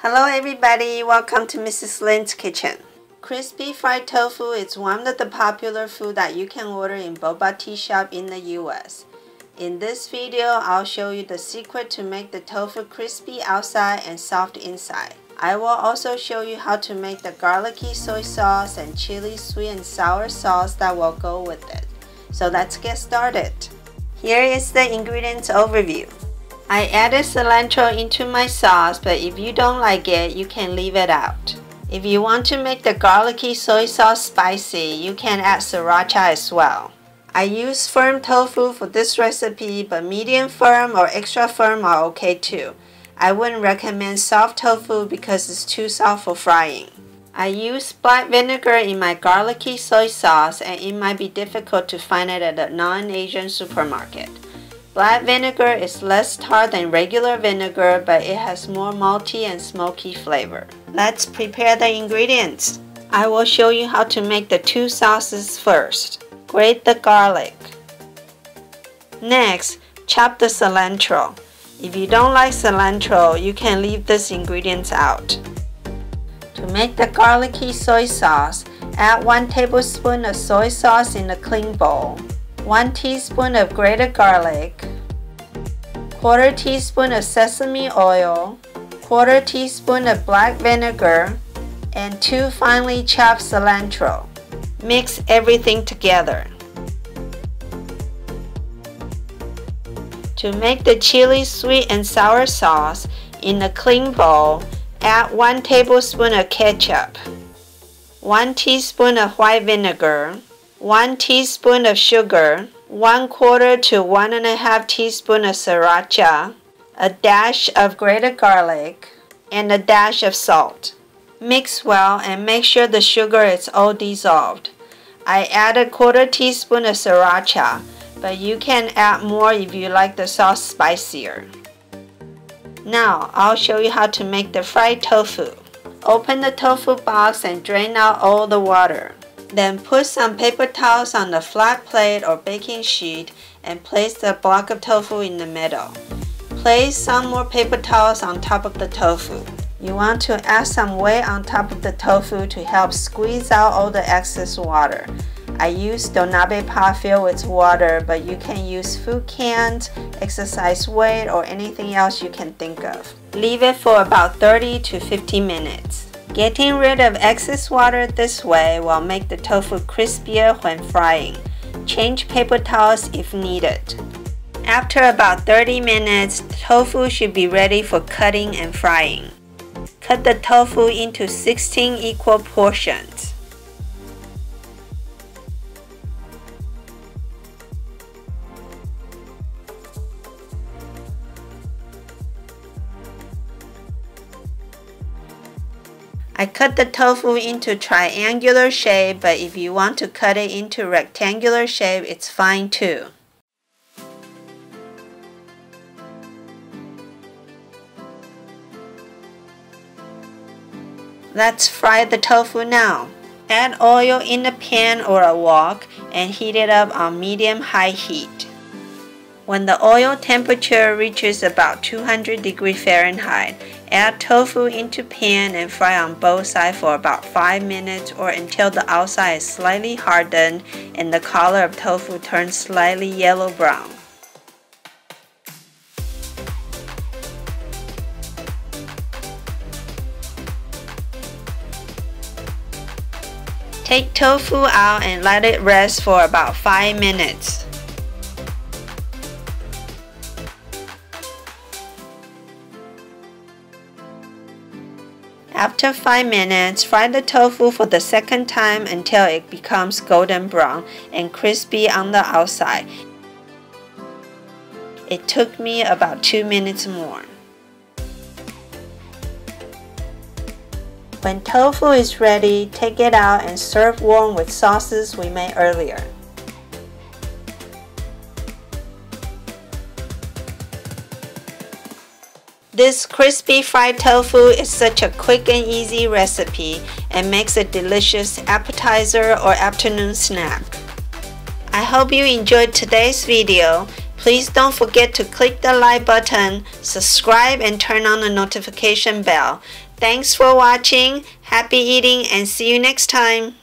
Hello everybody, welcome to Mrslinskitchen. Crispy fried tofu is one of the popular food that you can order in Boba Tea Shop in the US. In this video, I'll show you the secret to make the tofu crispy outside and soft inside. I will also show you how to make the garlicky soy sauce and chili sweet and sour sauce that will go with it. So let's get started. Here is the ingredients overview. I added cilantro into my sauce, but if you don't like it, you can leave it out. If you want to make the garlicky soy sauce spicy, you can add sriracha as well. I use firm tofu for this recipe, but medium firm or extra firm are okay too. I wouldn't recommend soft tofu because it's too soft for frying. I use black vinegar in my garlicky soy sauce, and it might be difficult to find it at a non-Asian supermarket. Black vinegar is less tart than regular vinegar, but it has more malty and smoky flavor. Let's prepare the ingredients. I will show you how to make the two sauces first. Grate the garlic. Next, chop the cilantro. If you don't like cilantro, you can leave these ingredients out. To make the garlicky soy sauce, add 1 tablespoon of soy sauce in a clean bowl, 1 teaspoon of grated garlic, 1/4 teaspoon of sesame oil, 1/4 teaspoon of black vinegar, and 2 finely chopped cilantro. Mix everything together. To make the chili sweet and sour sauce, in a clean bowl, add 1 tablespoon of ketchup, 1 teaspoon of white vinegar, 1 teaspoon of sugar, 1/4 to 1½ teaspoon of sriracha, a dash of grated garlic, and a dash of salt. Mix well and make sure the sugar is all dissolved. I added 1/4 teaspoon of sriracha, but you can add more if you like the sauce spicier. Now, I'll show you how to make the fried tofu. Open the tofu box and drain out all the water. Then put some paper towels on a flat plate or baking sheet and place the block of tofu in the middle. Place some more paper towels on top of the tofu. You want to add some weight on top of the tofu to help squeeze out all the excess water. I used donabe pot filled with water, but you can use food cans, exercise weight, or anything else you can think of. Leave it for about 30 to 50 minutes. Getting rid of excess water this way will make the tofu crispier when frying. Change paper towels if needed. After about 30 minutes, the tofu should be ready for cutting and frying. Cut the tofu into 16 equal portions. I cut the tofu into triangular shape, but if you want to cut it into rectangular shape, it's fine too. Let's fry the tofu now. Add oil in a pan or a wok and heat it up on medium-high heat. When the oil temperature reaches about 200 degrees Fahrenheit, add tofu into pan and fry on both sides for about 5 minutes or until the outside is slightly hardened and the color of tofu turns slightly yellow-brown. Take tofu out and let it rest for about 5 minutes. After 5 minutes, fry the tofu for the second time until it becomes golden brown and crispy on the outside. It took me about 2 minutes more. When tofu is ready, take it out and serve warm with sauces we made earlier. This crispy fried tofu is such a quick and easy recipe and makes a delicious appetizer or afternoon snack. I hope you enjoyed today's video. Please don't forget to click the like button, subscribe, and turn on the notification bell. Thanks for watching. Happy eating and see you next time.